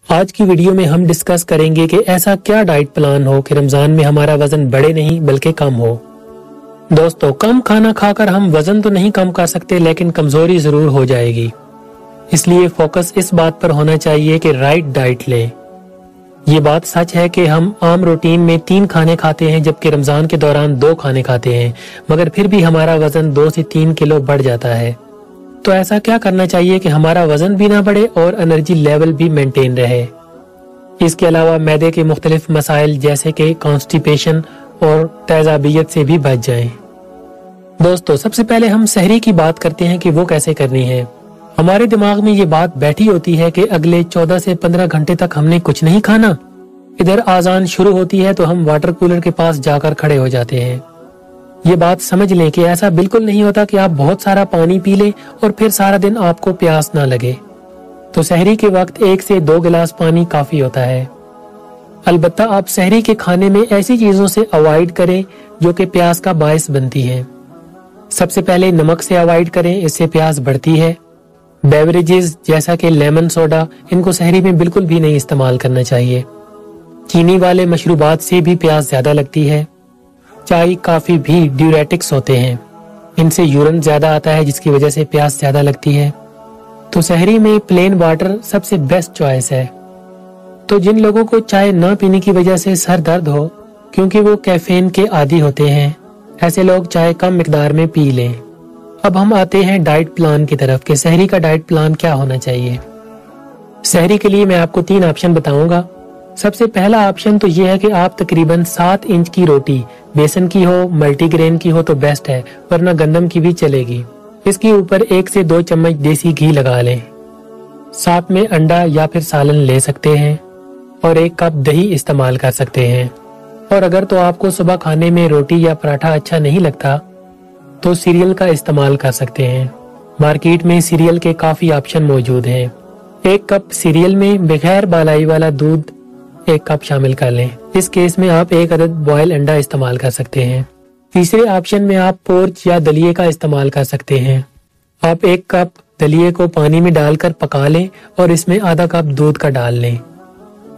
آج کی ویڈیو میں ہم ڈسکس کریں گے کہ ایسا کیا ڈائٹ پلان ہو کہ رمضان میں ہمارا وزن بڑھے نہیں بلکہ کم ہو۔ دوستو، کم کھانا کھا کر ہم وزن تو نہیں کم کر سکتے لیکن کمزوری ضرور ہو جائے گی۔ اس لیے فوکس اس بات پر ہونا چاہیے کہ رائٹ ڈائٹ لیں۔ یہ بات سچ ہے کہ ہم عام روٹین میں 3 کھانے کھاتے ہیں جبکہ رمضان کے دوران 2 کھانے کھاتے ہیں، مگر پھر بھی ہمارا وزن 2 سے 3 کلو بڑھ جاتا ہے۔ تو ایسا کیا کرنا چاہیے کہ ہمارا وزن بھی نہ بڑھے اور انرجی لیول بھی مینٹین رہے۔ اس کے علاوہ معدے کے مختلف مسائل جیسے کہ کانسٹیپیشن اور تیزابیت سے بھی بچ جائیں۔ دوستو، سب سے پہلے ہم سحری کی بات کرتے ہیں کہ وہ کیسے کرنی ہے۔ ہمارے دماغ میں یہ بات بیٹھی ہوتی ہے کہ اگلے 14 سے 15 گھنٹے تک ہم نے کچھ نہیں کھانا۔ ادھر آذان شروع ہوتی ہے تو ہم واٹر کولر کے پاس جا کر کھڑے ہو جاتے ہیں۔ یہ بات سمجھ لیں کہ ایسا بالکل نہیں ہوتا کہ آپ بہت سارا پانی پی لیں اور پھر سارا دن آپ کو پیاس نہ لگے۔ تو سحری کے وقت 1 سے 2 گلاس پانی کافی ہوتا ہے۔ البتہ آپ سحری کے کھانے میں ایسی چیزوں سے اوائڈ کریں جو کہ پیاس کا باعث بنتی ہیں۔ سب سے پہلے نمک سے اوائڈ کریں، اس سے پیاس بڑھتی ہے۔ بیوریجز جیسا کہ لیمن سوڈا، ان کو سحری میں بالکل بھی نہیں استعمال کرنا چاہیے۔ چینی والے مشروبات سے بھی پیاس زیادہ لگتی ہے۔ چائے، کافی بھی ڈیوریٹکس ہوتے ہیں، ان سے یورین زیادہ آتا ہے جس کی وجہ سے پیاس زیادہ لگتی ہے۔ تو سحری میں پلین واٹر سب سے بیسٹ چوائس ہے۔ تو جن لوگوں کو چائے نہ پینے کی وجہ سے سر درد ہو کیونکہ وہ کیفین کے عادی ہوتے ہیں، ایسے لوگ چائے کم مقدار میں پی لیں۔ اب ہم آتے ہیں ڈائٹ پلان کی طرف کہ سحری کا ڈائٹ پلان کیا ہونا چاہیے۔ سحری کے لیے میں آپ کو 3 آپشن بتاؤں گا۔ سب سے پہلا آپشن تو یہ ہے کہ آپ تقریباً 7 انچ کی روٹی، بیسن کی ہو، ملٹی گرین کی ہو تو بیسٹ ہے، ورنہ گندم کی بھی چلے گی۔ اس کے اوپر 1 سے 2 چمچ دیسی گھی لگا لیں۔ ساتھ میں انڈا یا پھر سالن لے سکتے ہیں اور 1 کپ دہی استعمال کر سکتے ہیں۔ اور اگر تو آپ کو صبح کھانے میں روٹی یا پراٹھا اچھا نہیں لگتا تو سیریل کا استعمال کر سکتے ہیں۔ مارکیٹ میں سیریل کے کافی آپشن موجود ہیں۔ 1 کپ سیریل میں بغیر بالائی والا دودھ 1 کپ شامل کر لیں۔ اس کیس میں آپ 1 عدد بوائل انڈا استعمال کر سکتے ہیں۔ تیسرے آپشن میں آپ پورچ یا دلیے کا استعمال کر سکتے ہیں۔ آپ 1 کپ دلیے کو پانی میں ڈال کر پکا لیں اور اس میں آدھا کپ دودھ کا ڈال لیں۔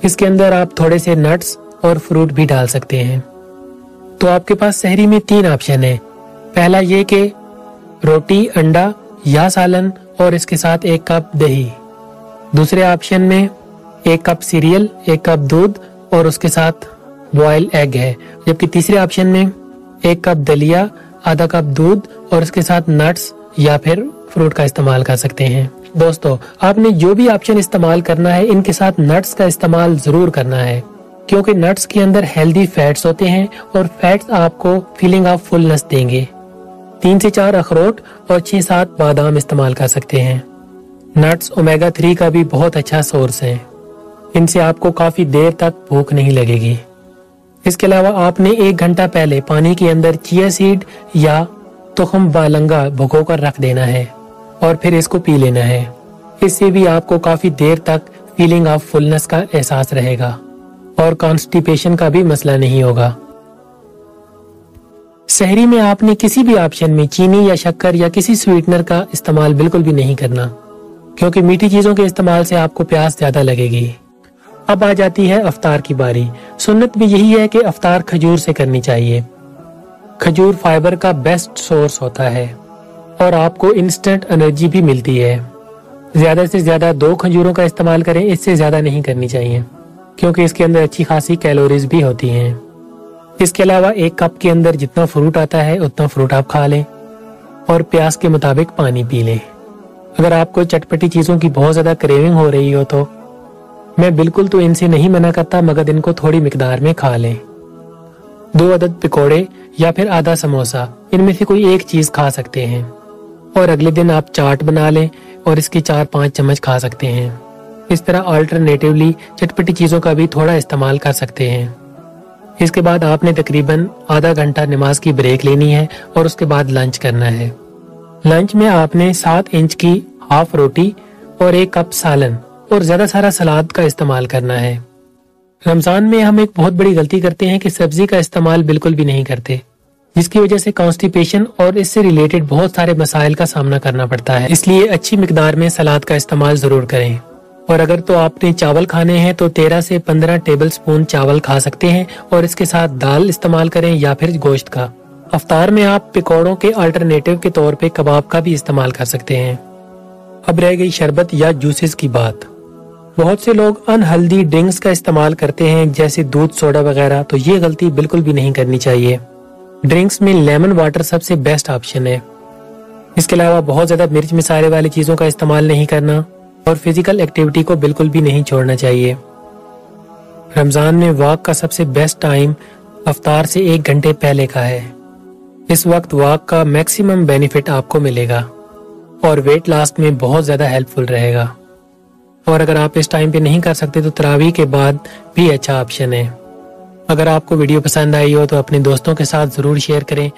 اس کے اندر آپ تھوڑے سے نٹس اور فروٹ بھی ڈال سکتے ہیں۔ تو آپ کے پاس سحری میں 3 آپشن ہیں۔ پہلا یہ کہ روٹی، انڈا یا سالن اور اس کے ساتھ 1 کپ دہی۔ دوسرے آپشن میں 1 کپ سیریل، 1 کپ دودھ اور اس کے ساتھ بوائل ایگ ہے، جبکہ تیسرے آپشن میں 1 کپ دلیا، آدھا کپ دودھ اور اس کے ساتھ نٹس یا پھر فروٹ کا استعمال کر سکتے ہیں۔ دوستو، آپ نے جو بھی آپشن استعمال کرنا ہے ان کے ساتھ نٹس کا استعمال ضرور کرنا ہے، کیونکہ نٹس کے اندر ہیلدی فیٹس ہوتے ہیں اور فیٹس آپ کو فیلنگ آف فلنس دیں گے۔ 3 سے 4 اخروٹ اور 6-7 بادام استعمال کر سکتے ہیں۔ نٹس اومیگا 3 کا بھی بہت اچھا سورس ہے، ان سے آپ کو کافی دیر تک بھوک نہیں لگے گی۔ اس کے علاوہ آپ نے 1 گھنٹہ پہلے پانی کے اندر چیا سیڈ یا تخم بالنگا بھگو کر رکھ دینا ہے اور پھر اس کو پی لینا ہے۔ اس سے بھی آپ کو کافی دیر تک فیلنگ آف فلنس کا احساس رہے گا اور کانسٹیپیشن کا بھی مسئلہ نہیں ہوگا۔ سحری میں آپ نے کسی بھی آپشن میں چینی یا شکر یا کسی سویٹنر کا استعمال بالکل بھی نہیں کرنا، کیونکہ میٹھی چیزوں کے استعمال سے آپ کو پیاس زیادہ لگے گی۔ اب آ جاتی ہے افطار کی باری۔ سنت بھی یہی ہے کہ افطار کھجور سے کرنی چاہیے۔ کھجور فائبر کا بیسٹ سورس ہوتا ہے اور آپ کو انسٹنٹ انرجی بھی ملتی ہے۔ زیادہ سے زیادہ 2 کھجوروں کا استعمال کریں، اس سے زیادہ نہیں کرنی چاہیے کیونکہ اس کے اندر اچھی خاصی کیلوریز بھی ہوتی ہیں۔ اس کے علاوہ 1 کپ کے اندر جتنا فروٹ آتا ہے اتنا فروٹ آپ کھا لیں اور پیاس کے مطابق پانی پی لیں۔ اگر آپ کو چٹپٹی چیزوں کی بہت زیادہ کریونگ ہو رہی ہو تو میں بالکل تو ان سے نہیں منع کرتا، مگر ان کو تھوڑی مقدار میں کھا لیں۔ 2 عدد پکوڑے یا پھر آدھا سموسہ، ان میں سے کوئی ایک چیز کھا سکتے ہیں اور اگلے دن آپ چاٹ بنا لیں اور اس کے 4-5 چمچ کھا سکتے ہیں۔ اس طرح آلٹرنیٹیولی چٹپٹی چیزوں کا بھی تھوڑا استعمال کر سکتے ہیں۔ اس کے بعد آپ نے تقریباً آدھا گھنٹہ نماز کی بریک لینی ہے اور اس کے بعد لنچ کرنا ہے۔ لنچ میں آپ نے 7 انچ کی ہاف روٹی اور 1 کپ سالن اور زیادہ سارا سلاد کا استعمال کرنا ہے۔ رمضان میں ہم ایک بہت بڑی غلطی کرتے ہیں کہ سبزی کا استعمال بالکل بھی نہیں کرتے، جس کی وجہ سے کانسٹیپیشن اور اس سے ریلیٹڈ بہت سارے مسائل کا سامنا کرنا پڑتا ہے۔ اس لیے اچھی مقدار میں سلاد کا استعمال ضرور کریں اور اگر تو آپ نے چاول کھانے ہیں تو 13 سے 15 ٹیبل سپون چاول کھا سکتے ہیں اور اس کے ساتھ دال استعمال کریں یا پھر گوشت کا۔ افطار میں آپ پکوڑوں کے الٹرنیٹیو کے طور پہ کباب کا بھی استعمال کر سکتے ہیں۔ اب رہ گئی شربت یا جوسز کی بات۔ بہت سے لوگ انہیلدی ڈرنکس کا استعمال کرتے ہیں جیسے دودھ سوڈا وغیرہ، تو یہ غلطی بالکل بھی نہیں کرنی چاہیے۔ ڈرنکس میں لیمن واٹر سب سے بیسٹ آپشن ہے۔ اس کے علاوہ بہت زیادہ مرچ مسالے والی چیزوں کا استعمال نہیں کرنا اور فزیکل ایکٹیویٹی کو بالکل بھی نہیں چھوڑنا چاہیے۔ رمضان میں واک کا سب سے بیسٹ ٹائم افطار سے 1 گھنٹے پہلے کا ہے۔ اس وقت واک کا میکسیمم بینیفٹ آپ کو ملے گا اور ویٹ لاس میں بہت زیادہ ہیلپ فل رہے گا۔ اور اگر آپ اس ٹائم پہ نہیں کر سکتے تو تراویح کے بعد بھی اچھا آپشن ہے۔ اگر آپ کو ویڈیو پسند آئی ہو تو اپنے دوستوں کے ساتھ ضرور شیئر کریں